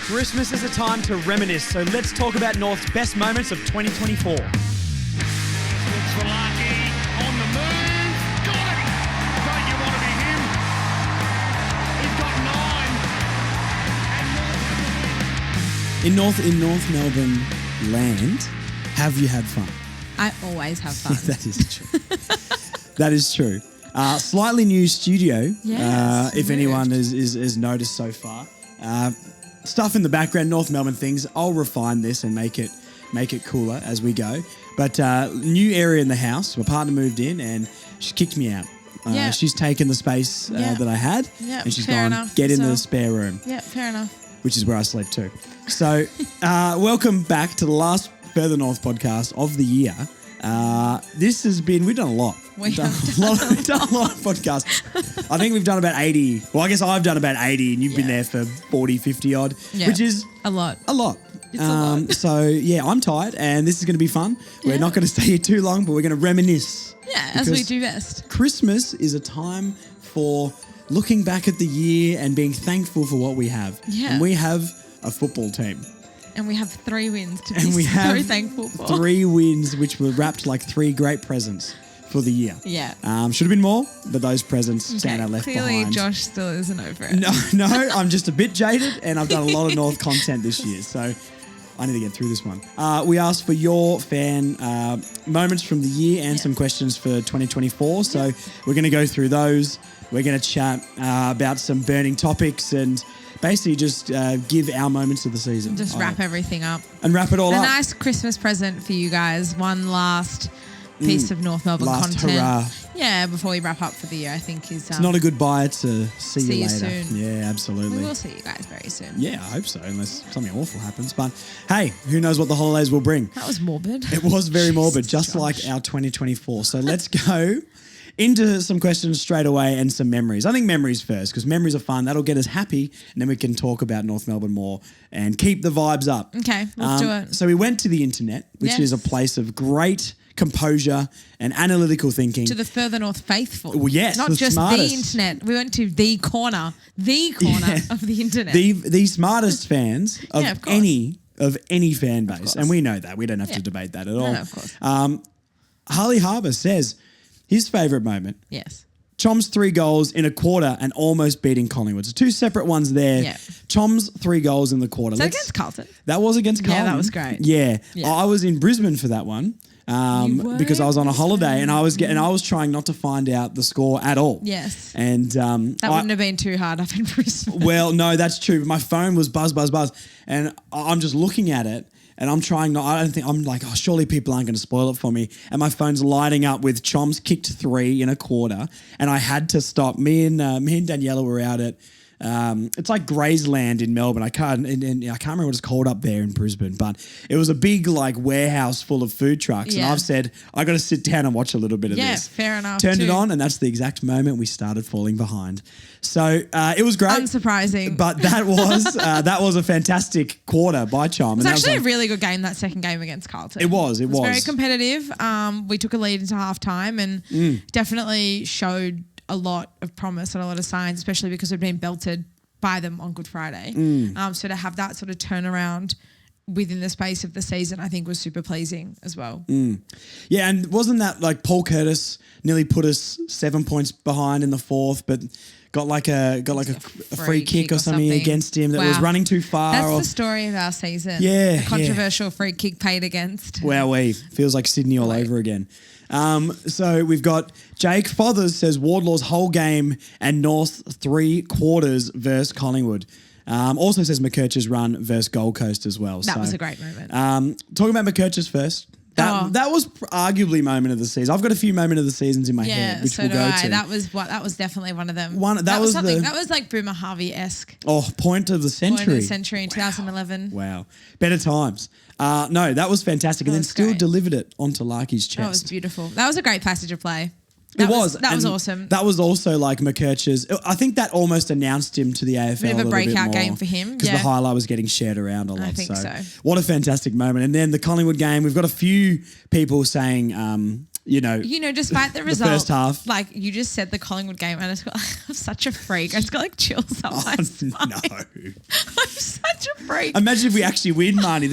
Christmas is a time to reminisce, so let's talk about North's best moments of 2024. Looks for Larky on the move. Got it! Don't you want to be him? He's got 9. In North Melbourne land, have you had fun? I always have fun. That is true. That is true. Slightly new studio, if anyone has noticed so far. Stuff in the background, North Melbourne things. I'll refine this and make it cooler as we go. But new area in the house. My partner moved in and she kicked me out. She's taken the space that I had and she's gone, get in the spare room. Yeah, fair enough. Which is where I slept too. So welcome back to the last Further North podcast of the year. This has been, we've done a lot. We've done a lot of podcasts. I think we've done about 80. Well, I guess I've done about 80 and you've been there for 40, 50 odd, which is a lot. A lot. It's a lot. So, yeah, I'm tired and this is going to be fun. We're not going to stay here too long, but we're going to reminisce. Yeah, as we do best. Christmas is a time for looking back at the year and being thankful for what we have. Yeah. And we have a football team. And we have 3 wins to be so thankful for. 3 wins, which were wrapped like 3 great presents for the year. Yeah. Should have been more, but those presents Santa left clearly behind. Josh still isn't over it. No, I'm just a bit jaded and I've done a lot of North content this year, so I need to get through this one. We asked for your fan moments from the year and some questions for 2024, so we're going to go through those. We're going to chat about some burning topics and basically just give our moments of the season. Just wrap everything up. And wrap it all up. A nice Christmas present for you guys. One last piece of North Melbourne content. Hurrah. Yeah, before we wrap up for the year, I think is... it's not a goodbye to see you later. Soon. Yeah, absolutely. We will see you guys very soon. Yeah, I hope so, unless something awful happens. But hey, who knows what the holidays will bring. That was morbid. It was very morbid, just like our 2024. So let's go into some questions straight away and some memories. I think memories first, because memories are fun. That'll get us happy, and then we can talk about North Melbourne more and keep the vibes up. Okay, let's do it. So we went to the internet, which is a place of great composure and analytical thinking. To the Further North faithful. Well, yes, not the just smartest. the internet. We went to the corner of the internet. The smartest fans of any fan base, and we know that. We don't have to debate that at all. No, of course. Harley Harbour says his favourite moment. Yes. Chom's 3 goals in a quarter and almost beating Collingwood. So 2 separate ones there. Yeah. Chom's 3 goals in the quarter. So against Carlton? That was against Carlton. Yeah, that was great. Yeah. Yeah. I was in Brisbane for that one because I was on a holiday and I was trying not to find out the score at all. Yes. And that wouldn't have been too hard up in Brisbane. Well, no, that's true. My phone was buzz. And I'm just looking at it. And I'm trying not, I'm like, oh, surely people aren't going to spoil it for me. And my phone's lighting up with Chom's kicked 3 in a quarter. And I had to stop. Me and Daniela were out at, it's like Graysland in Melbourne. I can't remember what it's called up there in Brisbane, but it was a big like warehouse full of food trucks. Yeah. And I've said, I got to sit down and watch a little bit of this. Yeah, fair enough. Turned it on and that's the exact moment we started falling behind. So it was great. Unsurprising. But that was a fantastic quarter by Chom. It was actually a really good game, that second game against Carlton. It was. Very competitive. We took a lead into halftime and definitely showed a lot of promise and a lot of signs, especially because we'd been belted by them on Good Friday. So to have that sort of turnaround within the space of the season, I think was super pleasing as well. Yeah, and wasn't that like Paul Curtis nearly put us 7 points behind in the fourth, but got a free kick or something against him that was running too far. That's the story of our season. Yeah, the controversial free kick paid against. Wowee, feels like Sydney all over again. So we've got Jake Fothers says Wardlaw's whole game and North 3 quarters versus Collingwood. Also says McKercher's run versus Gold Coast as well. That was a great moment. Talking about McKercher's first. That was arguably moment of the season. I've got a few moment of the seasons in my head, which we'll go to. That was definitely one of them. That was like Boomer Harvey-esque. Oh, point of the century. Point of the century in 2011. Wow. Better times. No, that was fantastic. And then still delivered it onto Larky's chest. That was beautiful. That was a great passage of play. That was awesome. That was also like McKercher's. I think that almost announced him to the AFL. Bit of a breakout game for him. Because the highlight was getting shared around a lot. I think so. What a fantastic moment. And then the Collingwood game, we've got a few people saying despite the the result, first half. like you just said the Collingwood game, and I just got, I'm such a freak. I just got like chills up my spine. No. I'm such a freak. Imagine if we actually win, Marnie.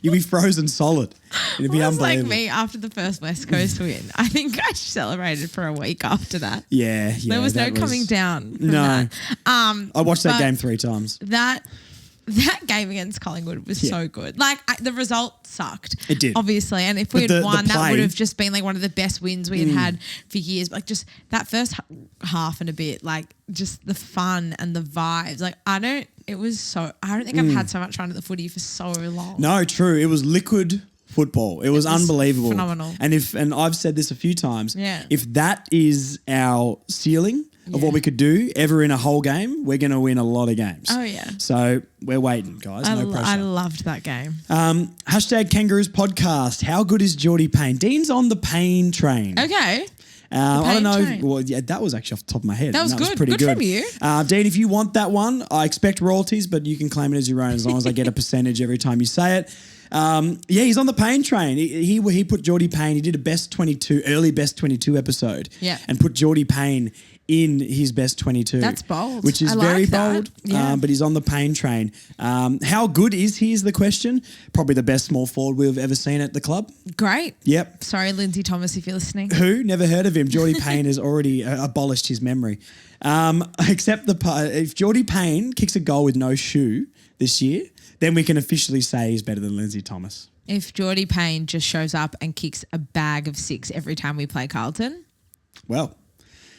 You'd be frozen solid. It'd be It was like unbelievable. me after the first West Coast win. I think I celebrated for a week after that. Yeah. There was no coming down from that. I watched that but game 3 times. That game against Collingwood was so good. Like the result sucked. It did. Obviously. And if we had won, that would have just been like one of the best wins we had for years. Like just that first half and a bit, like just the fun and the vibes. Like I don't think I've had so much fun at the footy for so long. No, true. It was liquid football. It was unbelievable. Phenomenal. And I've said this a few times. Yeah. If that is our ceiling of what we could do ever in a whole game, we're going to win a lot of games. Oh, yeah. So we're waiting, guys. No pressure. I loved that game. Hashtag Kangaroos podcast. How good is Geordie Payne? Dean's on the Payne train. Okay. I don't know. train. Well, yeah, that was actually off the top of my head. That was Was good. pretty Good from you. Dean, if you want that one, I expect royalties, but you can claim it as your own as long as I get a percentage every time you say it. He's on the Payne train. He put Geordie Payne. He did a early best 22 episode. Yeah. And put Geordie Payne in his best 22. That's bold. Which is I like very that. bold. Yeah. But he's on the Payne train. How good is he is the question. Probably the best small forward we've ever seen at the club. Great. Yep. Sorry, Lindsay Thomas, if you're listening. Who? Never heard of him. Geordie Payne has already abolished his memory. Except if Geordie Payne kicks a goal with no shoe this year, then we can officially say he's better than Lindsay Thomas. If Geordie Payne just shows up and kicks a bag of 6 every time we play Carlton, Well,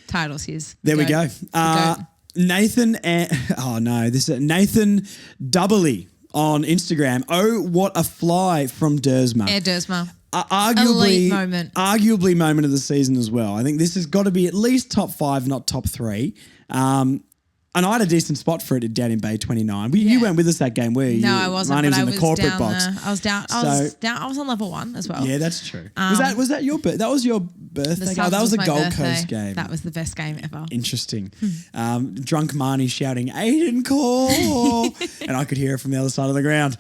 title's his. there we go. Nathan Doubly on Instagram. Oh, what a fly from Dersma. Air Dersma. Arguably, Elite moment. Arguably moment of the season as well. I think this has got to be at least top 5, not top 3. And I had a decent spot for it down in Bay 29. You weren't with us that game, were you? No, I wasn't. Marnie was but in the corporate down box. there. I was down. I was on level 1 as well. Yeah, that's true. Was that your birthday? That was your birthday? Suns That was the my Gold birthday. Coast game. That was the best game ever. Interesting. Drunk Marnie shouting, Aiden call. And I could hear it from the other side of the ground.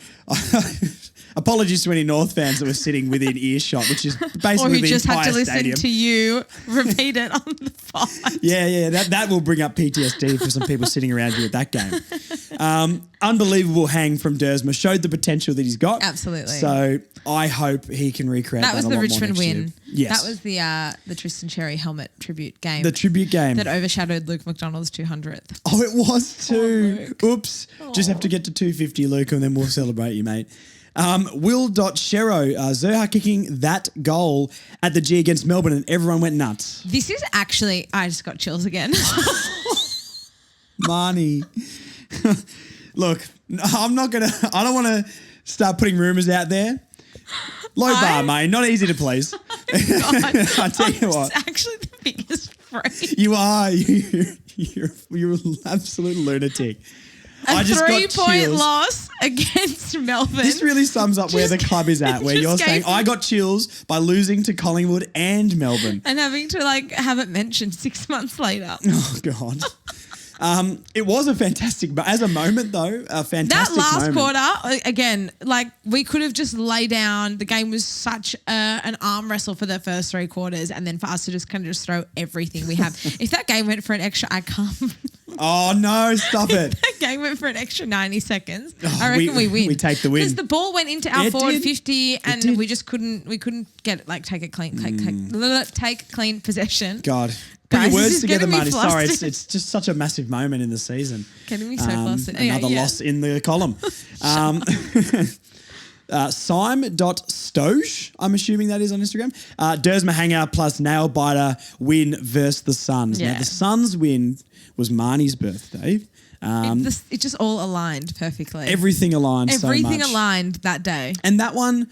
Apologies to any North fans that were sitting within earshot, which is basically Or who the just entire had to listen stadium. to you repeat it on the pod. Yeah. That will bring up PTSD for some people sitting around you at that game. Unbelievable hang from Dersma. Showed the potential that he's got. Absolutely. So I hope he can recreate that. That was a the lot more Richmond next year. win. Yes. That was the Tristan Cherry helmet tribute game. The tribute game. that overshadowed Luke McDonald's 200th. Oh, it was too. Luke. Oops. Just have to get to 250, Luke, and then we'll celebrate you, mate. Will.Shero, Zerha kicking that goal at the G against Melbourne, and everyone went nuts. This is actually, I just got chills again. Marnie. Look, I don't want to start putting rumours out there. Low bar, mate. Not easy to please. I tell you what. It's actually the biggest freak. You are. You're an absolute lunatic. A just got 3-point chills. loss against Melbourne. This really sums up where the club is at, where just you're saying, gave- I got chills by losing to Collingwood and Melbourne. And having to have it mentioned 6 months later. Oh, God. It was a fantastic, but as a moment though, a fantastic That last moment. quarter, again, we could have just lay down. The game was such an arm wrestle for the first 3 quarters, and then for us to just kind of just throw everything we have. If that game went for an extra, I can't. Oh no, stop it. That game went for an extra 90 seconds. I reckon we win. We take the win. Because the ball went into our It forward did. 50 and did. we just couldn't get it, take it clean, take clean possession. God. Put Guys, your this words is together, getting me Marty. Sorry, flustered. it's just such a massive moment in the season. Getting me so flustered. Anyway, Another yeah. loss in the column. Sime.stoge, I'm assuming that is on Instagram. Dersma hangout plus nail biter win versus the Suns. Now, Yeah. the Suns win was Marnie's birthday. It just all aligned perfectly. Everything aligned so much. Everything aligned that day. And that one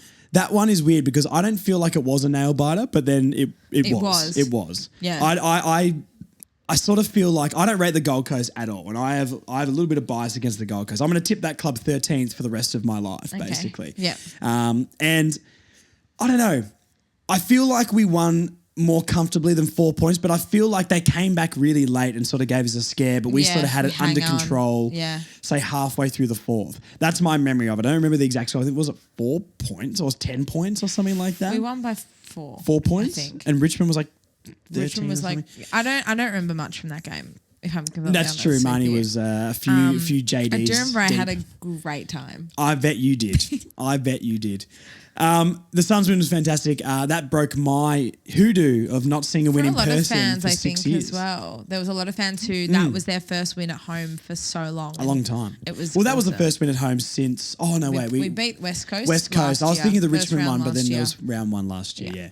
is weird because I don't feel like it was a nail biter, but then it was. It was. Yeah. I sort of feel like I don't rate the Gold Coast at all, and I have a little bit of bias against the Gold Coast. I'm going to tip that club 13th for the rest of my life, basically. Yeah. And I don't know. I feel like we won more comfortably than 4 points, but I feel like they came back really late and sort of gave us a scare, but we sort of had it under control, say halfway through the fourth. That's my memory of it. I don't remember the exact score. I think, was it 4 points or 10 points or something like that? We won by 4. 4 points? I think. And Richmond was like 13 Richmond was like, I don't remember much from that game. If I'm That's true. Marnie was a few JDs. I do remember I deep. had a great time. I bet you did. I bet you did. The Suns win was fantastic. That broke my hoodoo of not seeing a win in person. For a lot of fans, for I 6 think, years. as well. There was a lot of fans who that was their first win at home for so long. A long time. It was that was the first win at home since. Oh no, wait, we beat West Coast. West Coast. I was thinking of the First Richmond one, round but then last there year. was round 1 last year. Yeah.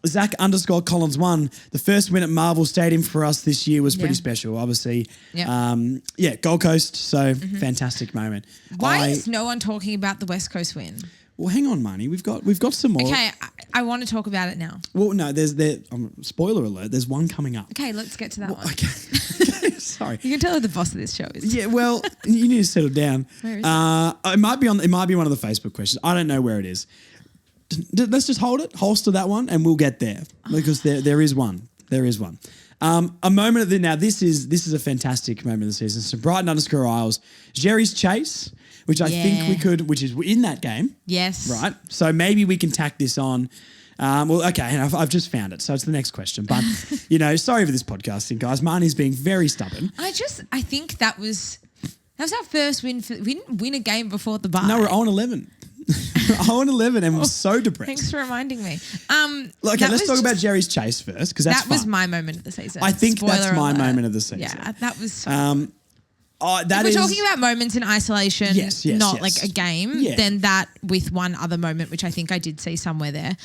Zach _Collins 1. The first win at Marvel Stadium for us this year was pretty special. Obviously, Gold Coast. So fantastic moment. Why is no one talking about the West Coast win? Well, hang on, Marnie. We've got some more. Okay, I want to talk about it now. Well, no, spoiler alert. There's one coming up. Okay, let's get to that one. Okay. Sorry. You can tell who the boss of this show is. Yeah, well, you need to settle down. Where is it? It might be one of the Facebook questions. I don't know where it is. Let's just holster that one, and we'll get there because there is one. There is one. A moment of now. This is a fantastic moment of the season. So Brighton _Isles, Jerry's chase, which I think we could, which is in that game. Yes. Right. So maybe we can tack this on. Okay, and I've just found it, so it's the next question. But sorry for this podcasting, guys. Marnie's being very stubborn. I think that was our first win. We didn't win a game before the bye. No, we're 0-11. 0-11 and we're so depressed. Thanks for reminding me. Okay, let's talk about Jerry's chase first because that was my moment of the season. I think Spoiler that's my alert. moment of the season. Yeah, that was so That if we're is talking about moments in isolation, not yes. like a game, Yeah. then that with one other moment, which I think I did see somewhere there,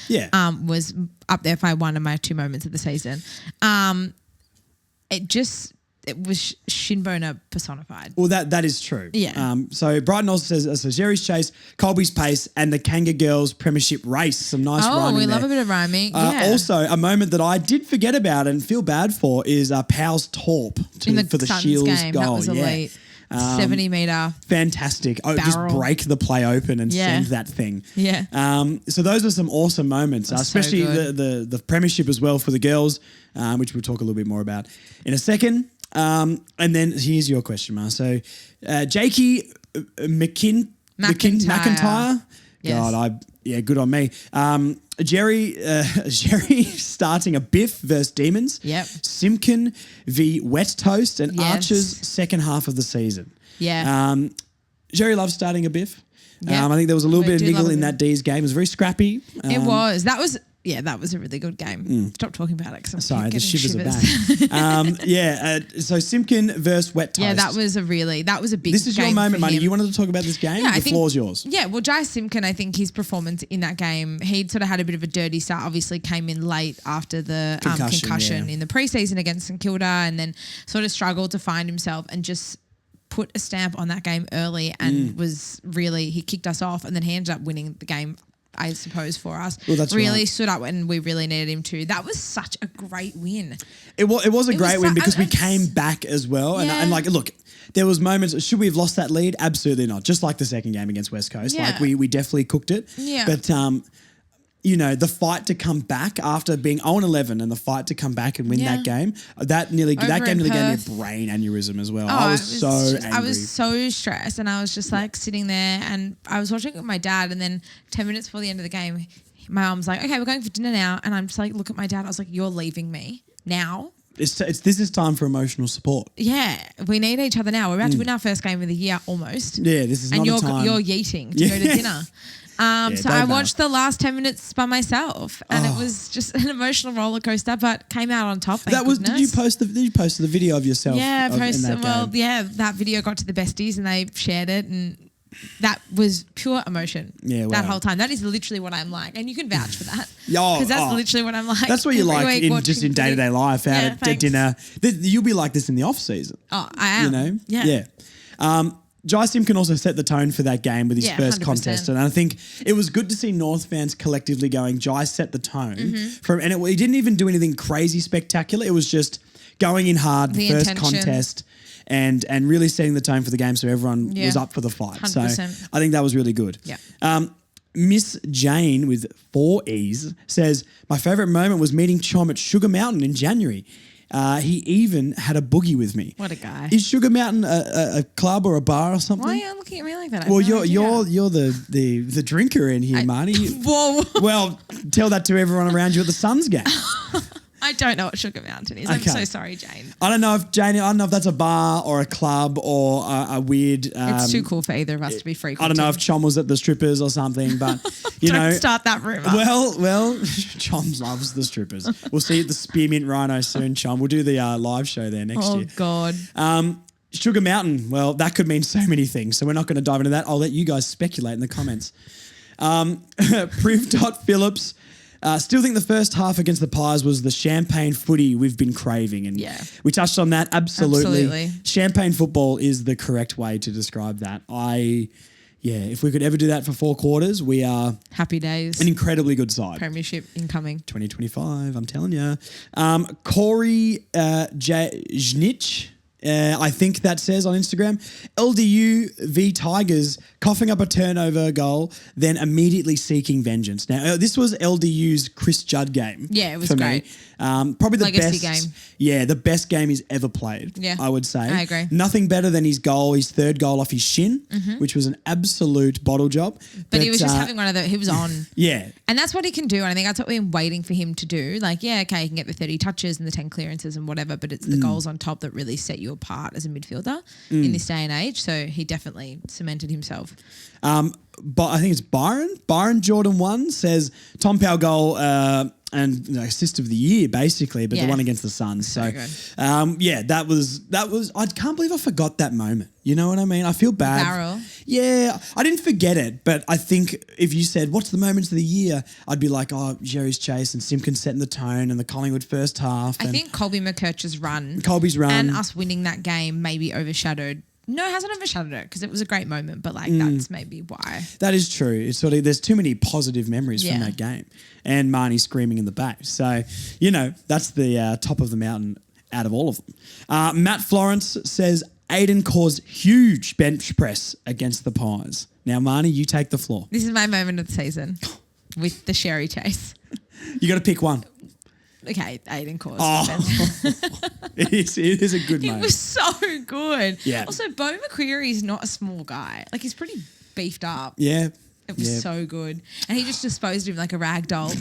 was up there for one of my 2 moments of the season. It was Shinboner personified. Well, that is true. Yeah. So Brighton also says Jerry's chase, Colby's pace, and the Kanga Girls Premiership race. Some nice rhyming we there. love a bit of rhyming. Also, a moment that I did forget about and feel bad for is Powell's torp for the Suns Shields game. goal. That was elite. 70 metre. Fantastic. Just break the play open and send that thing. Yeah. So those are some awesome moments, especially so the Premiership as well for the girls, which we'll talk a little bit more about in a second. And then here's your question, Mar. So Jakey McIntyre. Yes. God, good on me. Jerry starting a Biff versus Demons. Yep. Simpkin v Wet Toast and Archer's second half of the season. Yeah. Jerry loves starting a Biff. Yep. I think there was a little We bit of do niggle love in a that D's game. It was very scrappy. It was. That was a really good game. Stop talking about it because I'm Sorry, the getting shivers are back. So Simpkin versus Wet Toast. Yeah, that was a big This is your game moment, for Money. him. You wanted to talk about this game? Yeah, the floor's yours. Yeah, well, Jai Simpkin, I think his performance in that game, he'd sort of had a bit of a dirty start. Obviously came in late after the concussion in the preseason against St Kilda and then sort of struggled to find himself and just put a stamp on that game early and he kicked us off and then he ended up winning the game, I suppose, for us. Well, that's really right. stood up when we really needed him to. That was such a great win. It was a great win because we came back as well. And look, there was moments, should we have lost that lead? Absolutely not. Just like the second game against West Coast. Yeah. Like we definitely cooked it. Yeah. But, the fight to come back after being 0-11 and the fight to come back and win that game, that game nearly gave me a brain aneurysm as well. I was so angry. I was so stressed and I was just like sitting there and I was watching it with my dad and then 10 minutes before the end of the game, my mum's like, okay, we're going for dinner now. And I'm just like, look at my dad. I was like, you're leaving me now? This is time for emotional support. Yeah, we need each other now. We're about to win our first game of the year almost. Yeah, this is not a time. And you're yeeting to go to dinner. So I watched the last 10 minutes by myself and it was just an emotional roller coaster, but came out on top. Did you post the video of yourself? Yeah, game? that video got to the besties and they shared it and that was pure emotion. Yeah, that whole time. That is literally what I'm like, and you can vouch for that. Because that's literally what I'm like. That's what you like in day-to-day life, out at dinner. You'll be like this in the off season. Oh, I am. Yeah. Jai Simpkin also set the tone for that game with his first 100%. contest, and I think it was good to see North fans collectively going, Jai set the tone. He didn't even do anything crazy spectacular. It was just going in hard, the first contest, and really setting the tone for the game so everyone was up for the fight. 100%. So I think that was really good. Yeah. Miss Jane with 4 E's says, my favourite moment was meeting Chom at Sugar Mountain in January. He even had a boogie with me. What a guy. Is Sugar Mountain a club or a bar or something? Why are you looking at me like that? Well, you're the drinker in here, Marnie. Whoa. Well, tell that to everyone around you at the Suns game. I don't know what Sugar Mountain is. I'm Okay. so sorry, Jane. I don't know if that's a bar or a club or a weird. It's too cool for either of us to be frequenting. I don't know if Chom was at the strippers or something, but you Don't know. start that rumour. Well, Chom loves the strippers. We'll see you at the Spearmint Rhino soon, Chom. We'll do the live show there next year. God. Sugar Mountain. Well, that could mean so many things, so we're not going to dive into that. I'll let you guys speculate in the comments. Proof. Phillips. Still think the first half against the Pies was the champagne footy we've been craving. And we touched on that. Absolutely. Champagne football is the correct way to describe that. If we could ever do that for 4 quarters, we are happy days. An incredibly good side. Premiership incoming. 2025, I'm telling you. Corey Jnich. I think that says on Instagram, LDU v Tigers coughing up a turnover goal, then immediately seeking vengeance. Now, this was LDU's Chris Judd game. Yeah, it was for great. Me. Probably the Legacy best game. Yeah, the best game he's ever played. Yeah, I would say. I agree. Nothing better than his 3rd goal off his shin, which was an absolute bottle job. But he was just having one of he was on. Yeah. And that's what he can do. And I think that's what we've been waiting for him to do. Like, yeah, okay, he can get the 30 touches and the 10 clearances and whatever, but it's the goals on top that really set you apart as a midfielder in this day and age. So he definitely cemented himself. But I think it's Byron Jordan 1 says Tom Powell goal and assist of the year basically, but the one against the Suns. So that was I can't believe I forgot that moment. You know what I mean? I feel bad. Barrel. Yeah, I didn't forget it, but I think if you said what's the moments of the year, I'd be like, Jerry's chase and Simpkins setting the tone and the Collingwood first half. I think Colby McKerch's run. Colby's run. And us winning that game maybe overshadowed. No, it hasn't overshadowed it because it was a great moment, but that's maybe why. That is true. It's there's too many positive memories from that game, and Marnie screaming in the back. So that's the top of the mountain out of all of them. Matt Florence says Aiden caused huge bench press against the Pies. Now, Marnie, you take the floor. This is my moment of the season with the Sherry chase. You got to pick one. Okay, Aiden caused. It is a good moment. It was so good. Yeah. Also, Bo McQuarrie is not a small guy. Like, he's pretty beefed up. Yeah. It was so good. And he just disposed of him like a rag doll.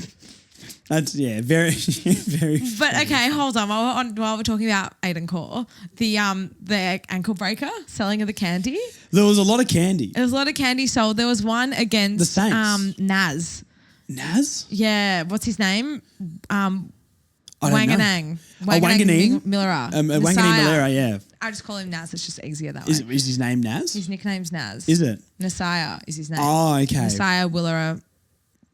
That's, very, very. But okay, hold on. While we're talking about Aiden Core, the ankle breaker, selling of the candy. There was a lot of candy. There was a lot of candy sold. There was one against the Saints. Naz. Naz? Yeah. What's his name? Wanganang. Wanganang Millera. Wanganang Millera, yeah. I just call him Naz. It's just easier that way. Is his name Naz? His nickname's Naz. Is it? Nasaya is his name. Oh, okay. Nasaya Willera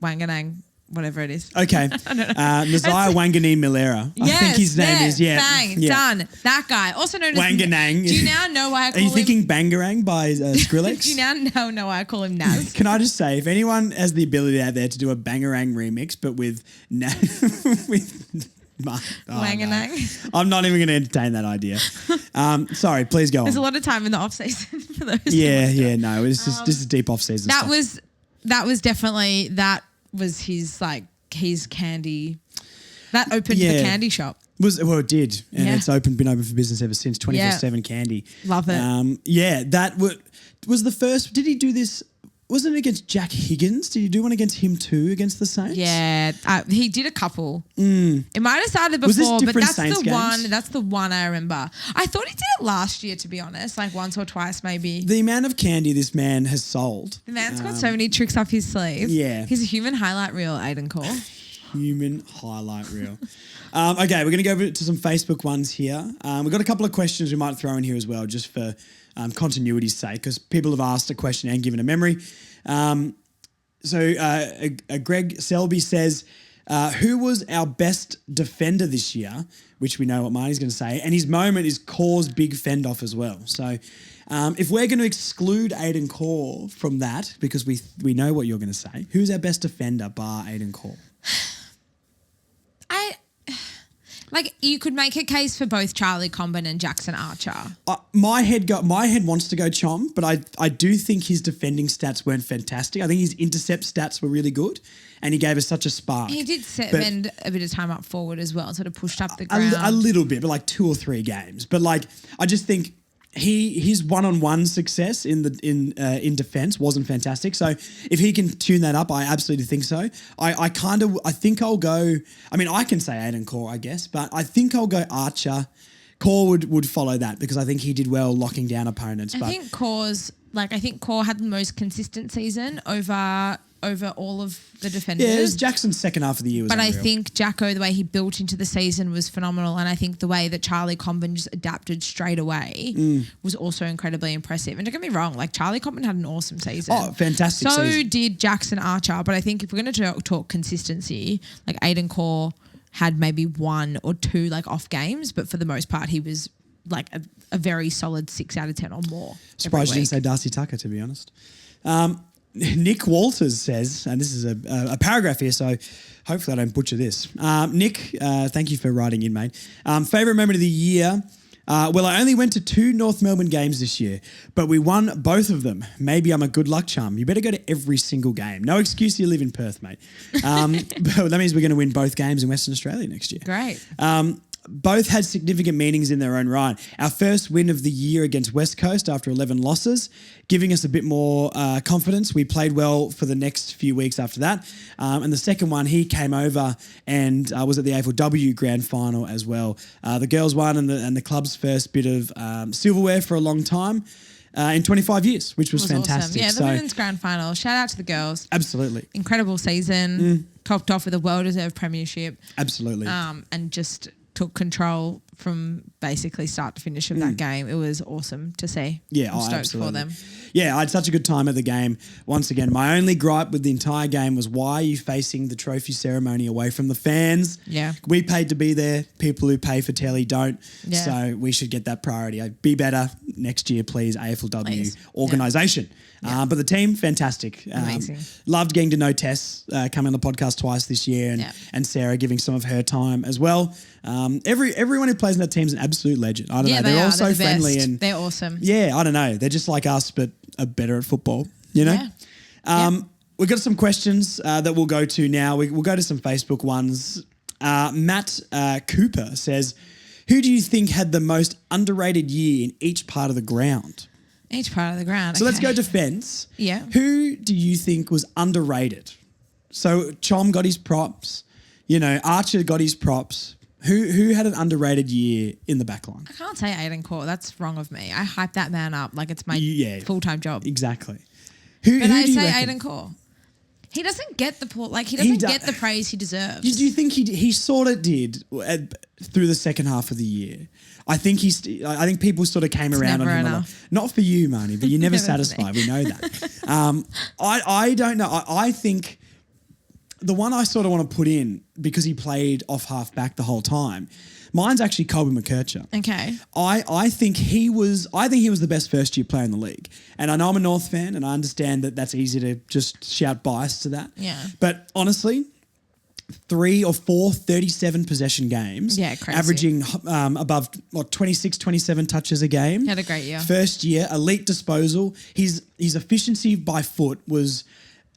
Wanganang, whatever it is. Okay. Nasaya Wanganang Millera. I think his name is, Bang, done. That guy. Also known as Wanganang. Do you now know why I call him? Are you thinking Bangarang by Skrillex? Do you now know why I call him Naz? Can I just say, if anyone has the ability out there to do a Bangarang remix, but with Wanganang. No. I'm not even going to entertain that idea. Sorry, please go on. There's a lot of time in the off season for those. No. It's just this is deep off season. That was definitely his candy. That opened the candy shop. It did, and it's been open for business ever since. 24/7 candy. Love it. That was the first. Did he do this? Wasn't it against Jack Higgins? Did you do one against him too, against the Saints? Yeah, he did a couple. It might have started before, but that's Saints the games? one. That's the one I remember. I thought he did it last year, to be honest, like once or twice maybe. The amount of candy this man has sold. The man's got so many tricks up his sleeve. Yeah. He's a human highlight reel, Aiden Cole. Human highlight reel. Okay, we're going to go over to some Facebook ones here. We've got a couple of questions we might throw in here as well, just for continuity's sake, because people have asked a question and given a memory. Greg Selby says, who was our best defender this year? Which we know what Marnie's going to say. And his moment is Core's big fend off as well. So if we're going to exclude Aiden Core from that, because we know what you're going to say, who's our best defender bar Aiden Core? Like, you could make a case for both Charlie Comben and Jackson Archer. My head wants to go Chom, but I do think his defending stats weren't fantastic. I think his intercept stats were really good, and he gave us such a spark. He did spend a bit of time up forward as well, sort of pushed up the ground. A little bit, but like 2 or 3 games. But like, I just think his one-on-one success in defense wasn't fantastic. So if he can tune that up, I absolutely think so. I think I'll go. I mean, I can say Aiden Core, I guess, but I think I'll go Archer. Core would follow that because I think he did well locking down opponents. I think Core had the most consistent season over all of the defenders. Yeah, it was Jackson's second half of the year was But unreal. I think Jacko, the way he built into the season was phenomenal, and I think the way that Charlie Comben just adapted straight away was also incredibly impressive. And don't get me wrong, like Charlie Comben had an awesome season. Oh, fantastic so season. did Jackson Archer, but I think if we're going to talk consistency, like Aiden Core had maybe 1 or 2 like off games, but for the most part he was like a very solid 6 out of 10 or more. Surprised you didn't say Darcy Tucker, to be honest. Nick Walters says, and this is a paragraph here, so hopefully I don't butcher this. Nick, thank you for writing in, mate. Favourite moment of the year? Well, I only went to 2 North Melbourne games this year, but we won both of them. Maybe I'm a good luck charm. You better go to every single game. No excuse you live in Perth, mate. But that means we're going to win both games in Western Australia next year. Great. Both had significant meanings in their own right. Our first win of the year against West Coast after 11 losses, giving us a bit more confidence. We played well for the next few weeks after that. And the second one, he came over and was at the AFLW grand final as well. The girls won and the club's first bit of silverware for a long time. In 25 years, which was fantastic. Awesome. Yeah, the women's grand final. Shout out to the girls. Absolutely. Incredible season. Topped off with a well-deserved premiership. Absolutely. And just took control from basically start to finish of that game. It was awesome to see. Yeah, I'm stoked absolutely. for them. Yeah, I had such a good time at the game. Once again, my only gripe with the entire game was why are you facing the trophy ceremony away from the fans? Yeah. We paid to be there. People who pay for telly don't. Yeah. So we should get that priority. Be better next year, please, AFLW Please. organisation. Yeah. But the team, fantastic. Amazing. Loved getting to know Tess, coming on the podcast twice this year, and Sarah giving some of her time as well. Everyone who plays in that team is an absolute legend. I don't know. They're all so the friendly best. and They're awesome. yeah, I don't know. They're just like us, but are better at football, you know? Yeah. We've got some questions that we'll go to now. We'll go to some Facebook ones. Matt Cooper says, who do you think had the most underrated year in each part of the ground? Each part of the ground. So let's go defence. Yeah. Who do you think was underrated? So Chom got his props. You know, Archer got his props. Who had an underrated year in the back line? I can't say Aiden Core. That's wrong of me. I hype that man up like it's my full-time job. Exactly. But who I do you say reckon? Aiden Core. He doesn't get the he doesn't get the praise he deserves. Do you think he sort of did through the second half of the year? I think I think people sort of came around on him a lot. Not for you, Marnie, but you're never satisfied. We know that. I don't know. I think the one I sort of want to put in because he played off half back the whole time. Mine's actually Colby McKercher. Okay. I think he was the best first year player in the league. And I know I'm a North fan and I understand that that's easy to just shout bias to that. Yeah. But honestly, 3 or 4 37 possession games. Yeah, crazy. Averaging above 26, 27 touches a game. He had a great year. First year, elite disposal. His efficiency by foot was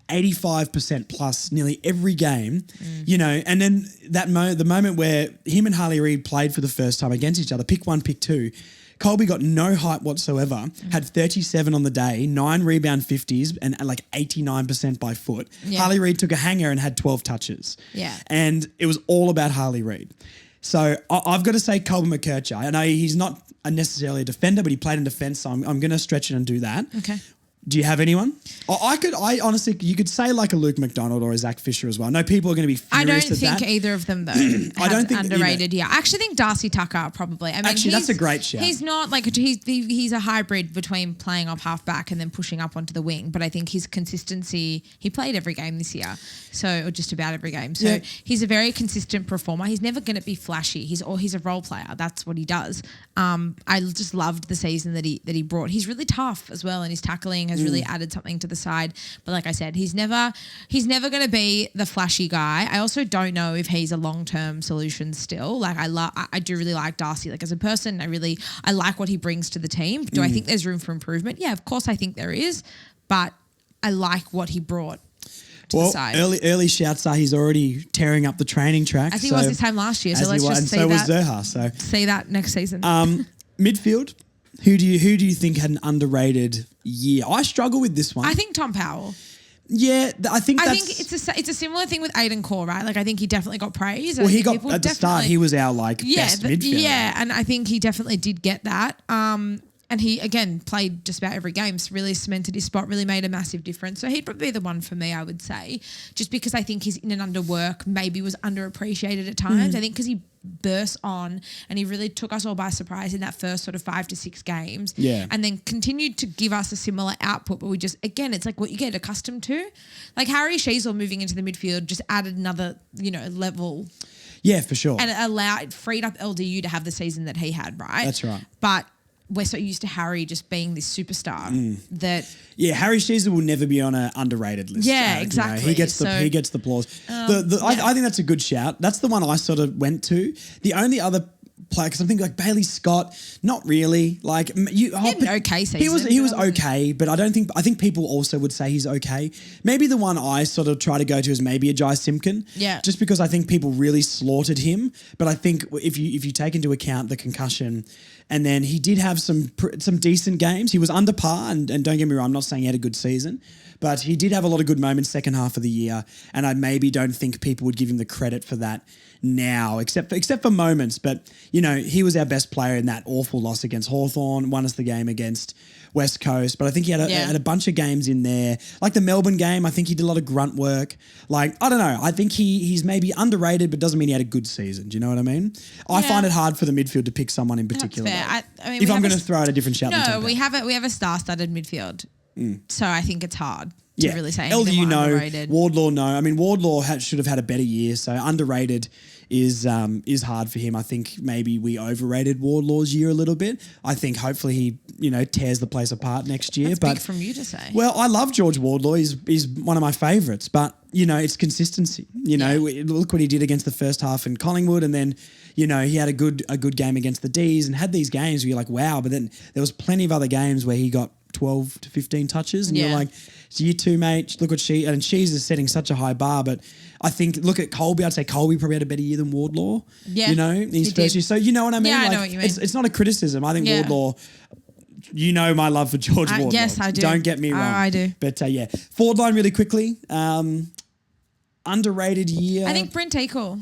85% plus nearly every game, you know, and then the moment where him and Harley Reid played for the first time against each other, pick 1, pick 2, Colby got no hype whatsoever, had 37 on the day, 9 rebound 50s and like 89% by foot. Yeah. Harley Reid took a hanger and had 12 touches. Yeah. And it was all about Harley Reid. So I've got to say Colby McKercher. I know he's not necessarily a defender, but he played in defence, so I'm going to stretch it and do that. Okay. Do you have anyone? I honestly, you could say like a Luke McDonald or a Zach Fisher as well. I know people are going to be furious I don't at think that. either of them though. I don't think underrated. Yeah, I actually think Darcy Tucker probably. I mean, actually, that's a great shout. He's not like he's a hybrid between playing off half back and then pushing up onto the wing. But I think his consistency. He played every game this year, or just about every game. So he's a very consistent performer. He's never going to be flashy. He's a role player. That's what he does. I just loved the season that he brought. He's really tough as well, and his tackling has really added something to the side. But like I said, he's never going to be the flashy guy. I also don't know if he's a long-term solution still. Like I do really like Darcy. Like as a person, I like what he brings to the team. Do I think there's room for improvement? Yeah, of course I think there is. But I like what he brought to the side. Early shouts are he's already tearing up the training track. As he was this time last year. So let's just see that. And so was Zerha. See that next season. Midfield. Who do you think had an underrated year? I struggle with this one. I think Tom Powell. Yeah, I think it's a similar thing with Aiden Core, right? Like I think he definitely got praise. Well, he got at the start. He was our best midfielder. Yeah, and I think he definitely did get that. And he, again, played just about every game, so really cemented his spot, really made a massive difference. So he'd probably be the one for me, I would say, just because I think he's in and under work, maybe was underappreciated at times. I think because he burst on and he really took us all by surprise in that first sort of 5 to 6 games. Yeah. And then continued to give us a similar output, but we just, again, it's like what you get accustomed to. Like Harry Sheasel moving into the midfield just added another, level. Yeah, for sure. And freed up LDU to have the season that he had, right? That's right. But we're so used to Harry just being this superstar that... Yeah, Harry Sheasel will never be on an underrated list. Yeah, exactly. He gets the applause. I think that's a good shout. That's the one I sort of went to. The only other player, because I'm thinking like Bailey Scott, not really. Like he had an okay season. He was okay, but I think people also would say he's okay. Maybe the one I sort of try to go to is maybe a Jai Simpkin. Yeah. Just because I think people really slaughtered him. But I think if you take into account the concussion. And then he did have some decent games. He was under par, and don't get me wrong, I'm not saying he had a good season, but he did have a lot of good moments second half of the year, and I maybe don't think people would give him the credit for that now, except for moments. But, he was our best player in that awful loss against Hawthorn, won us the game against West Coast, but I think he had a bunch of games in there. Like the Melbourne game, I think he did a lot of grunt work. Like, I don't know. I think he's maybe underrated, but doesn't mean he had a good season. Do you know what I mean? I find it hard for the midfield to pick someone in particular. That's fair. I mean, if I'm going to throw out a different shout. No, we have a star-studded midfield. So I think it's hard to really say anything LDU, no. Underrated. Wardlaw, no. I mean, Wardlaw should have had a better year, so underrated is hard for him. I think maybe we overrated Wardlaw's year a little bit. I think hopefully he, tears the place apart next year. That's but big from you to say. Well, I love George Wardlaw. He's one of my favourites, but it's consistency. Look what he did against the first half in Collingwood, and then he had a good game against the D's and had these games where you're like, wow. But then there was plenty of other games where he got 12 to 15 touches, and you're like, it's year 2, mate. Look what she's is setting such a high bar. But I think, look at Colby. I'd say Colby probably had a better year than Wardlaw. Yeah, in his first year. So you know what I mean? Yeah, like, I know what you mean. It's not a criticism. I think Wardlaw. My love for George Wardlaw. Yes, I do. Don't get me wrong. I do. But forward line really quickly. Underrated year. I think Bryn Teakle.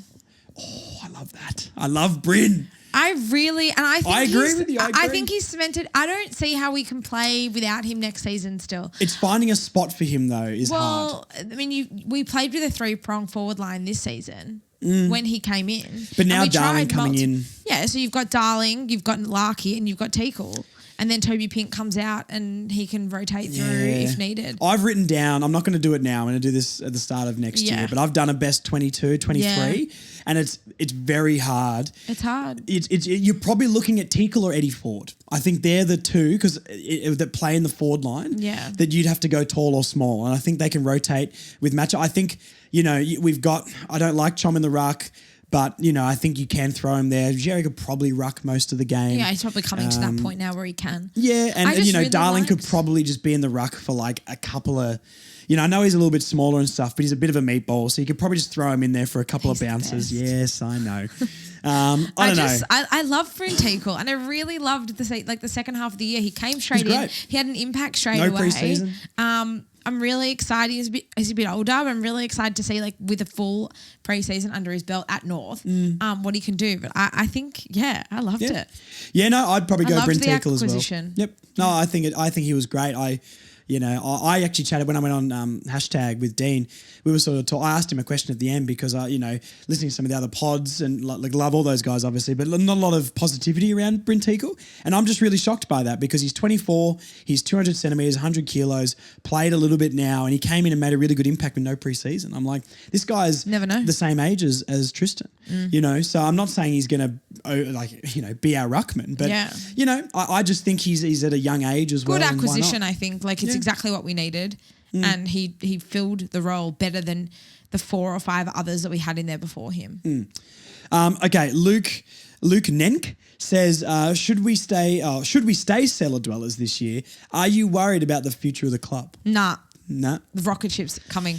Oh, I love that. I love Bryn. I agree with you. I think he's cemented. I don't see how we can play without him next season still. It's finding a spot for him though is hard. Well, I mean, we played with a 3-prong forward line this season when he came in. But now Darling coming in. Yeah, so you've got Darling, you've got Larky, and you've got Teakle. And then Toby Pink comes out and he can rotate through if needed. I've written down, I'm not going to do it now. I'm going to do this at the start of next year. But I've done a best 22, 23. Yeah. And it's very hard. It's hard. You're probably looking at Teakle or Eddie Ford. I think they're the two that play in the forward line. Yeah. That you'd have to go tall or small. And I think they can rotate with matchup. I think, we've got, I don't like Chom in the ruck. But, I think you can throw him there. Jerry could probably ruck most of the game. Yeah, he's probably coming to that point now where he can. Yeah, and really Darling could probably just be in the ruck for like a couple of... I know he's a little bit smaller and stuff, but he's a bit of a meatball, so you could probably just throw him in there for a couple of bounces. Yes, I know. I don't know. I love Bryn Teakle, and I really loved the second half of the year. He came straight in. He had an impact straight away. No pre-season. I'm really excited. He's a bit older, but I'm really excited to see with a full pre-season under his belt at North, what he can do. But I think, I loved it. Yeah, no, I'd probably go Bryn Teakle as well. Yep. No, I think he was great. I actually chatted when I went on hashtag with Dean. We were sort of I asked him a question at the end because listening to some of the other pods and love all those guys obviously, but not a lot of positivity around Bryn Teakle. And I'm just really shocked by that because he's 24, he's 200 centimeters, 100 kilos, played a little bit now, and he came in and made a really good impact with no preseason. I'm like, this guy's never know. The same age as Tristan, So I'm not saying he's going to be our ruckman, but I just think he's at a young age as well. Good and why acquisition, not? I think. Like, it's exactly what we needed. And he filled the role better than the 4 or 5 others that we had in there before him. Okay, Luke Nenk says, should we stay cellar dwellers this year? Are you worried about the future of the club? Nah. Nah. The rocket ship's coming.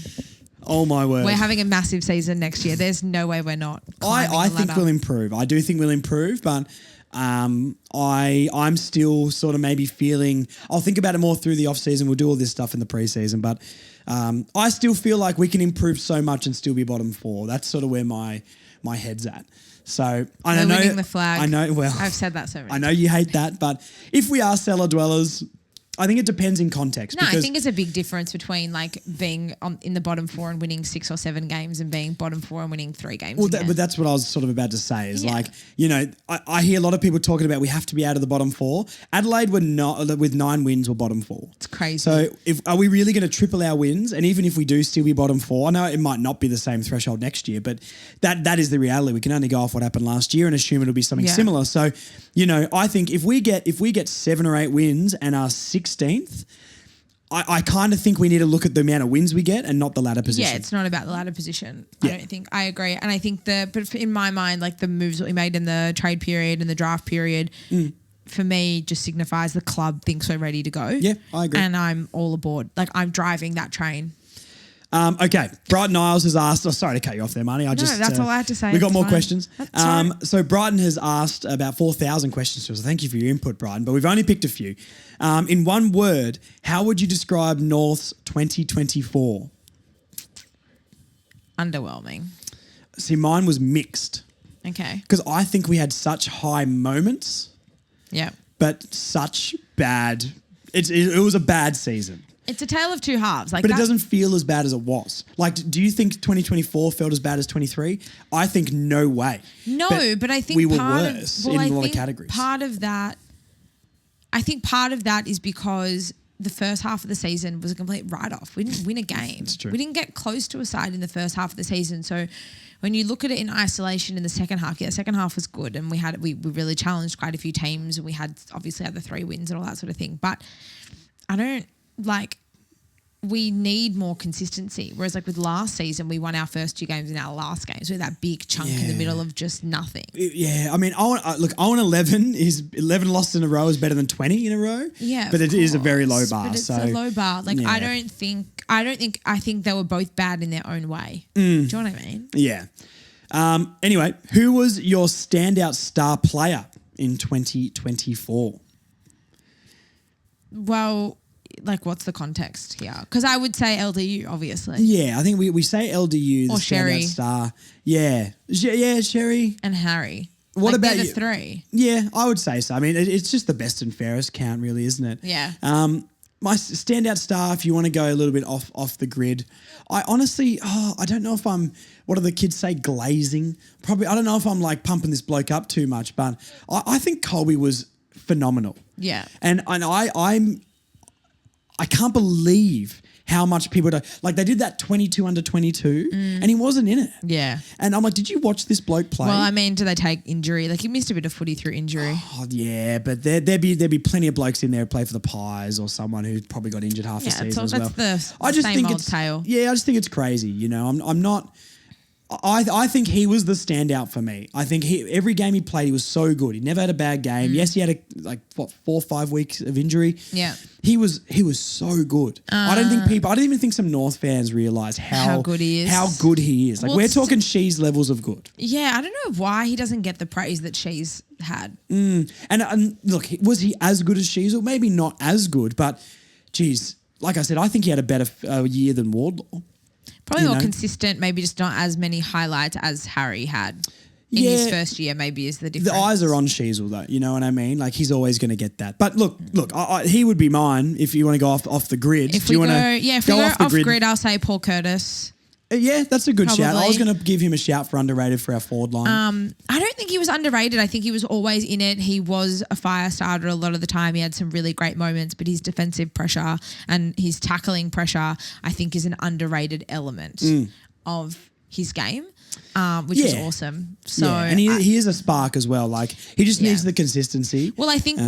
Oh my word. We're having a massive season next year. There's no way we're not. I think we'll improve. I do think we'll improve, but I'm still sort of maybe feeling, I'll think about it more through the off season. We'll do all this stuff in the preseason, but I still feel like we can improve so much and still be bottom 4. That's sort of where my head's at. So I know winning the flag. I know. Well, I've said that so many I know you hate that, but if we are cellar dwellers, I think it depends in context. No, I think it's a big difference between like being in the bottom 4 and winning 6 or 7 games and being bottom 4 and winning 3 games. Well, but that's what I was sort of about to say is like, you know, I hear a lot of people talking about we have to be out of the bottom 4. Adelaide were not, with 9 wins, were bottom 4. It's crazy. So are we really going to triple our wins? And even if we do still be bottom 4, I know it might not be the same threshold next year, but that is the reality. We can only go off what happened last year and assume it'll be something similar. So, you know, I think if we get 7 or 8 wins and are 16th, I kind of think we need to look at the amount of wins we get and not the ladder position. Yeah, it's not about the ladder position. I don't think. I agree. And I think but in my mind, like the moves that we made in the trade period and the draft period, for me, just signifies the club thinks we're ready to go. Yeah, I agree. And I'm all aboard. Like, I'm driving that train. Okay, Brighton Isles has asked. Oh, sorry to cut you off there, Marnie. That's all I had to say. We got It's more fine. questions. Sorry. So Brighton has asked about 4,000 questions to us. Thank you for your input, Brighton. But we've only picked a few. In one word, how would you describe North's 2024? Underwhelming. See, mine was mixed Okay. because I think we had such high moments, Yeah. but such bad. It was a bad season. It's a tale of two halves. Like, But it doesn't feel as bad as it was. Like, do you think 2024 felt as bad as 23? I think no way. No, but I think we were part worse of, in I a lot of think categories. Part of that is because the first half of the season was a complete write-off. We didn't win a game. That's true. We didn't get close to a side in the first half of the season. So when you look at it in isolation in the second half, the second half was good, and we really challenged quite a few teams, and we had obviously had the 3 wins and all that sort of thing. But I don't like. We need more consistency. Whereas like with last season, we won our first 2 games in our last games with that big chunk in the middle of just nothing. Yeah, I mean, I want 11 losses in a row is better than 20 in a row. Yeah, but it is a very low bar. But it's so a low bar. Like yeah. I think they were both bad in their own way. Do you know what I mean? Yeah. Anyway, who was your standout star player in 2024? Well, like, what's the context here? Because I would say LDU, obviously. Yeah, I think we say LDU, the Or standout Sherry. star. Yeah. Yeah, Sherry. And Harry. What like, about they're the you? 3? Yeah, I would say so. I mean, it's just the best and fairest count, really, isn't it? Yeah. My standout star, if you want to go a little bit off the grid, I honestly, I don't know if I'm, what do the kids say, glazing? Probably, I don't know if I'm like pumping this bloke up too much, but I think Colby was phenomenal. Yeah. And I can't believe how much people don't, like they did that 22 under 22 and he wasn't in it. Yeah. And I'm like, did you watch this bloke play? Well, I mean, do they take injury? Like, he missed a bit of footy through injury. Oh, yeah, but there'd be plenty of blokes in there who play for the Pies or someone who probably got injured half the season as well. That's the same old tale. Yeah, I just think it's crazy. You know, I'm not. I think he was the standout for me. I think every game he played, he was so good. He never had a bad game. Yes, he had 4 or 5 weeks of injury. Yeah. He was so good. I don't even think some North fans realise how good he is. How good he is. Like, Well, we're talking Shees levels of good. Yeah, I don't know why he doesn't get the praise that she's had. And look, was he as good as Shees? Or maybe not as good, but geez, like I said, I think he had a better year than Wardlaw. Probably more consistent, maybe just not as many highlights as Harry had in his first year, maybe is the difference. The eyes are on Sheasel though, you know what I mean? Like, he's always going to get that. But look, he would be mine if you want to go off the grid. If we go off grid, I'll say Paul Curtis. Yeah, that's a good shout. I Probably. was going to give him a shout for underrated for our forward line. I don't think he was underrated. I think he was always in it. He was a fire starter a lot of the time. He had some really great moments, but his defensive pressure and his tackling pressure, I think, is an underrated element of his game, which was awesome. So and he is a spark as well. Like he just needs the consistency. Well, I think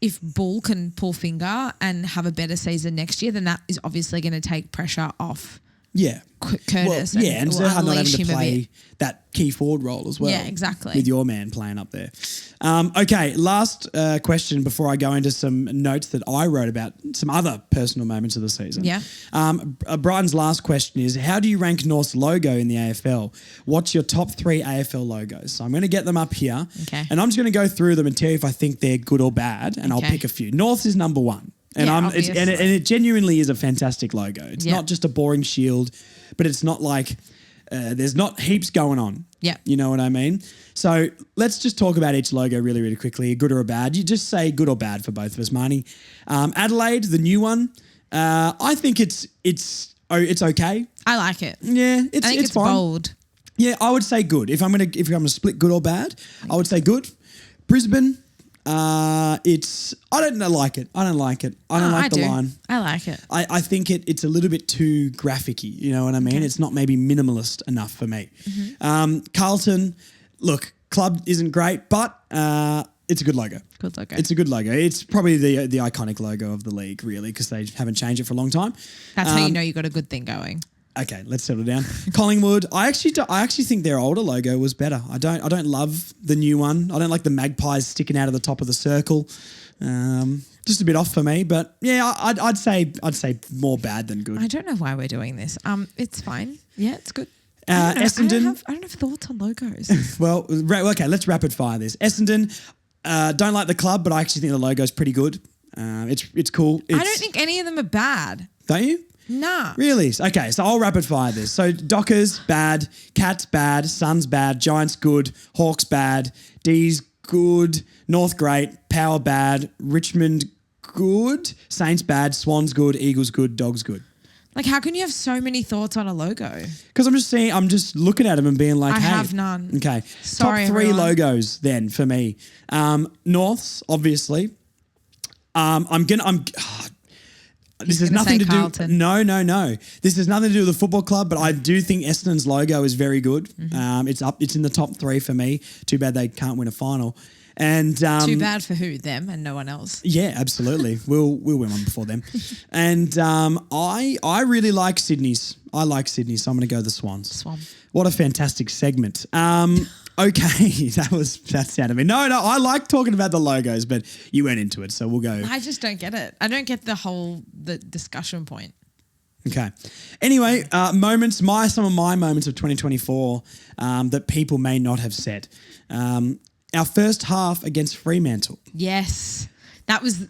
if Bull can pull finger and have a better season next year, then that is obviously going to take pressure off. Yeah. Curtis. Well, and Zaha not having to him play that key forward role as well. Yeah, exactly. With your man playing up there. Okay, last question before I go into some notes that I wrote about some other personal moments of the season. Yeah. Brighton's last question is, how do you rank North's logo in the AFL? What's your top 3 AFL logos? So I'm going to get them up here. Okay. And I'm just going to go through them and tell you if I think they're good or bad, and I'll pick a few. North's is number 1. And it genuinely is a fantastic logo. It's not just a boring shield, but it's not like there's not heaps going on. Yeah. You know what I mean? So let's just talk about each logo really, really quickly, good or bad. You just say good or bad for both of us, Marnie. Adelaide, the new one, I think it's okay. I like it. Yeah, I think it's fine. bold. Yeah, I would say good. If I'm gonna split good or bad, I would say good. Brisbane. I don't like it. I don't like it. I don't like the line. I like it. I think it's a little bit too graphic-y, you know what I mean? Okay. It's not maybe minimalist enough for me. Mm-hmm. Carlton, look, club isn't great, but it's a good logo. Good logo. It's a good logo. It's probably the iconic logo of the league, really, because they haven't changed it for a long time. That's how you know you got a good thing going. Okay, let's settle down. Collingwood, I actually think their older logo was better. I don't love the new one. I don't like the magpies sticking out of the top of the circle. Just a bit off for me, but yeah, I'd say more bad than good. I don't know why we're doing this. It's fine. Yeah, it's good. Essendon. I don't have thoughts on logos. Well, okay, let's rapid fire this. Essendon, don't like the club, but I actually think the logo's pretty good. It's cool. I don't think any of them are bad. Don't you? Nah. Really? Okay, so I'll rapid fire this. So Dockers, bad. Cats, bad. Suns, bad. Giants, good. Hawks, bad. D's, good. North, great. Power, bad. Richmond, good. Saints, bad. Swans, good. Eagles, good. Dogs, good. Like, how can you have so many thoughts on a logo? Because I'm just looking at them and being like, I hey. have none. Okay. Sorry, Top 3 everyone. logos then for me. Norths, obviously. This has nothing to Carlton. do. No. This has nothing to do with the football club, but I do think Essendon's logo is very good. Mm-hmm. It's in the top 3 for me. Too bad they can't win a final. And too bad for who? Them and no one else. Yeah, absolutely. we'll win one before them. And I really like Sydney's. I like Sydney, so I'm going to go the Swans. Swan. What a fantastic segment. Okay, that sounded me. No, I like talking about the logos, but you went into it, so we'll go. I just don't get it. I don't get the discussion point. Okay. Anyway, some of my moments of 2024 that people may not have said. Our first half against Fremantle. Yes. That was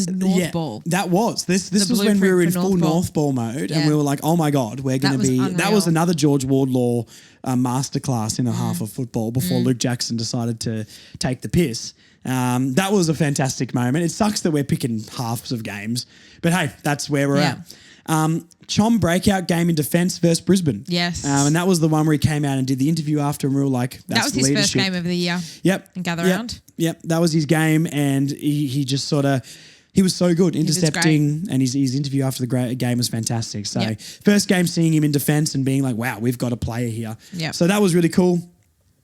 North Ball. That was. This was when we were in full North Ball mode and we were like, oh my God, we're going to be... Unreal. That was another George Wardlaw masterclass in a half of football before Luke Jackson decided to take the piss. That was a fantastic moment. It sucks that we're picking halves of games, but hey, that's where we're at. Chom breakout game in defence versus Brisbane. Yes. And that was the one where he came out and did the interview after and we were like, that's that was his leadership. first game of the year. Yep. And gather round. Yep. That was his game and he just sort of... He was so good, intercepting, and his interview after the game was fantastic. So first game seeing him in defence and being like, wow, we've got a player here. Yep. So that was really cool.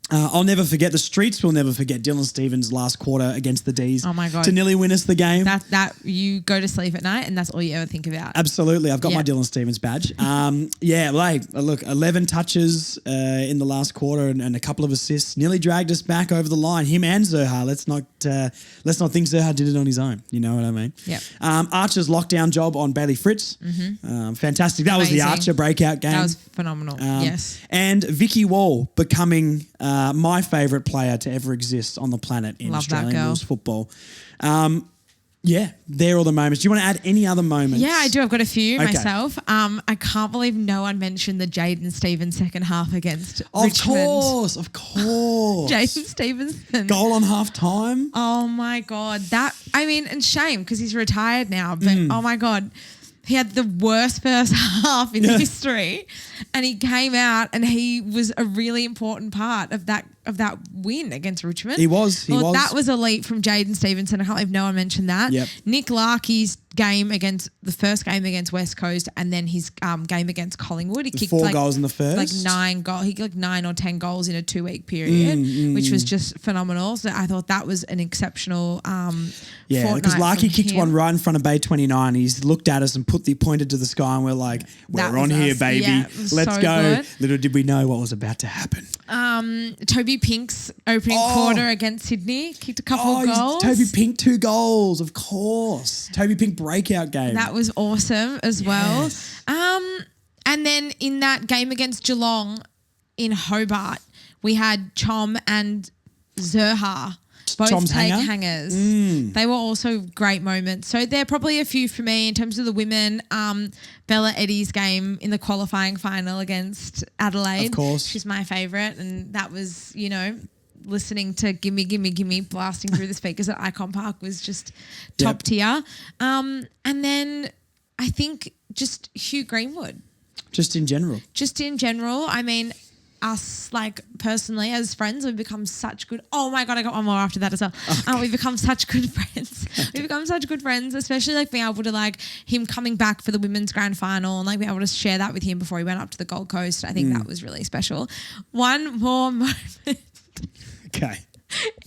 I'll never forget, the streets will never forget Dylan Stevens' last quarter against the D's. Oh my God. To nearly win us the game. That you go to sleep at night and that's all you ever think about. Absolutely. I've got my Dylan Stevens badge. Look, 11 touches in the last quarter and a couple of assists. Nearly dragged us back over the line. Him and Zerha. Let's not think Zerha did it on his own. You know what I mean? Yeah. Archer's lockdown job on Bailey Fritz. Mm-hmm. Fantastic. That was the Archer breakout game. That was phenomenal. Yes. And Vicky Wall becoming... my favourite player to ever exist on the planet in Australian rules football. They're all the moments. Do you want to add any other moments? Yeah, I do. I've got a few myself. I can't believe no one mentioned the Jaden Stevens second half against Richmond. Of course. Jaden Stevenson. Goal on half time. Oh my God. And shame because he's retired now, but oh my God. He had the worst first half in history and he came out and he was a really important part of of that win against Richmond. He was. That was elite from Jaden Stevenson. I can't believe no one mentioned that. Yep. Nick Larkey's the first game against West Coast, and then his game against Collingwood. He kicked 4 goals in the first. Like 9 goals. He kicked 9 or 10 goals in a 2-week period, which was just phenomenal. So I thought that was an exceptional yeah, because Larkey kicked one right in front of Bay 29. He's looked at us and pointed to the sky, and we're like, we're on here, baby. Yeah, Let's so go. good. Little did we know what was about to happen. Toby Pink's opening quarter against Sydney kicked a couple of goals. Toby Pink 2 goals, of course. Toby Pink breakout game. That was awesome as well. And then in that game against Geelong in Hobart, we had Chom and Zerha both Chom's take hanger? hangers. They were also great moments. So there are probably a few for me in terms of the women. Bella Eddy's game in the qualifying final against Adelaide. Of course. She's my favourite. And that was, listening to Gimme, Gimme, Gimme blasting through the speakers at Icon Park was just top tier. And then I think just Hugh Greenwood. Just in general. I mean, us, like, personally, as friends, we've become such good... Oh, my God, I got one more after that as well. Okay. We've become such good friends. We've become such good friends, especially, like, being able to, like, him coming back for the women's grand final and, like, being able to share that with him before he went up to the Gold Coast. I think that was really special. One more moment. Okay.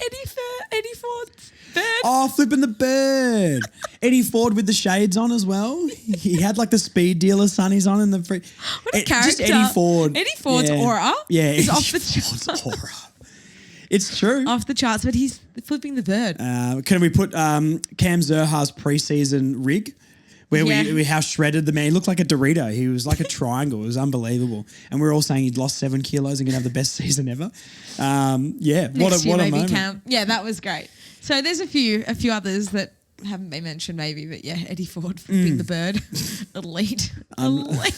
Eddie Ford's bird. Oh, flipping the bird. Eddie Ford with the shades on as well. He had like the speed dealer sunnies on in the free. What a character. Just Eddie Ford. Eddie Ford's aura is off the charts. aura. It's true. Off the charts, but he's flipping the bird. Can we put Cam Zerha's preseason rig? Where we how shredded the man. He looked like a Dorito. He was like a triangle. It was unbelievable. And we're all saying he'd lost 7 kilos and going to have the best season ever. What a moment. Yeah, that was great. So there's a few others that haven't been mentioned maybe, but yeah, Eddie Ford flipping the bird. Elite.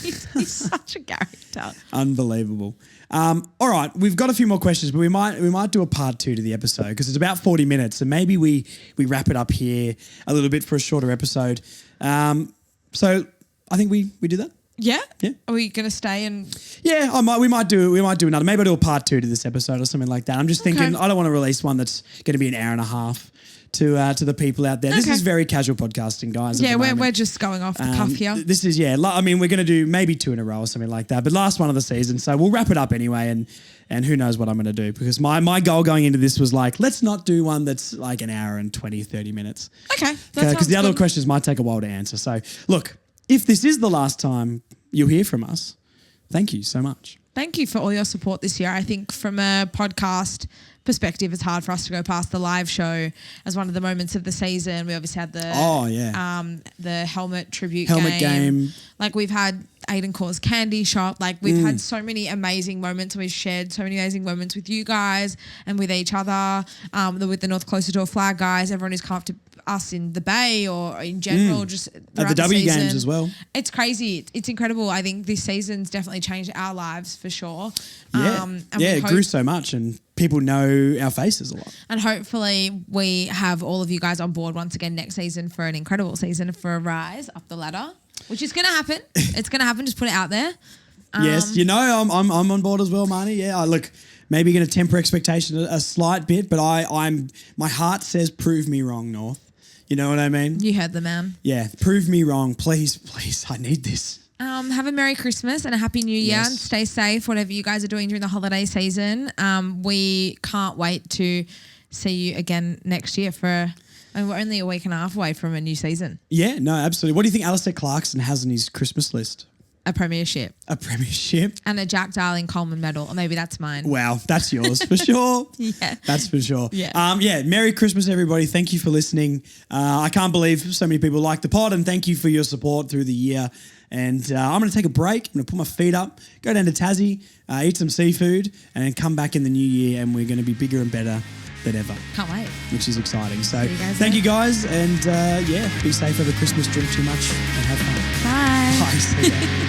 He's such a character. Unbelievable. All right, we've got a few more questions, but we might do a part 2 to the episode because it's about 40 minutes, and maybe we wrap it up here a little bit for a shorter episode. So I think we do that. Yeah. Yeah. Are we going to stay and? Yeah, we might do another. Maybe I'll do a part 2 to this episode or something like that. I'm just thinking I don't want to release one that's going to be an hour and a half to the people out there. This is very casual podcasting, guys. Yeah, we're just going off the cuff here. This is I mean, we're going to do maybe 2 in a row or something like that. But last one of the season, so we'll wrap it up anyway. And who knows what I'm going to do, because my goal going into this was like, let's not do one that's like an hour and 20, 30 minutes. Okay. Because the other questions might take a while to answer. So look, if this is the last time you'll hear from us, thank you so much. Thank you for all your support this year. I think from a podcast perspective, it's hard for us to go past the live show as one of the moments of the season. We obviously had the helmet tribute game. Like, we've had Aiden Core's candy shop. Like, we've had so many amazing moments. We've shared so many amazing moments with you guys and with each other, with the North Closer to a Flag guys, everyone who's come up to us in the Bay or in general, just at the W games as well. It's crazy. It's incredible. I think this season's definitely changed our lives for sure. Yeah, it grew so much and people know our faces a lot. And hopefully we have all of you guys on board once again next season for an incredible season, for a rise up the ladder, which is going to happen. It's going to happen. Just put it out there. Yes, I'm on board as well, Marnie. Yeah, look, maybe going to temper expectation a slight bit, but my heart says prove me wrong, North. You know what I mean? You heard the man. Yeah, prove me wrong, please. I need this. Have a Merry Christmas and a Happy New Year. And stay safe, whatever you guys are doing during the holiday season. We can't wait to see you again next year we're only a week and a half away from a new season. Yeah, no, absolutely. What do you think Alistair Clarkson has on his Christmas list? A premiership. A premiership. And a Jack Darling Coleman medal. Or maybe that's mine. Wow, that's yours for sure. Yeah. That's for sure. Yeah. Merry Christmas, everybody. Thank you for listening. I can't believe so many people like the pod, and thank you for your support through the year. And I'm going to take a break. I'm going to put my feet up, go down to Tassie, eat some seafood, and then come back in the new year, and we're going to be bigger and better than ever. Can't wait. Which is exciting. So thank you guys, and be safe over Christmas, drink too much, and have fun. Bye. Bye. See ya.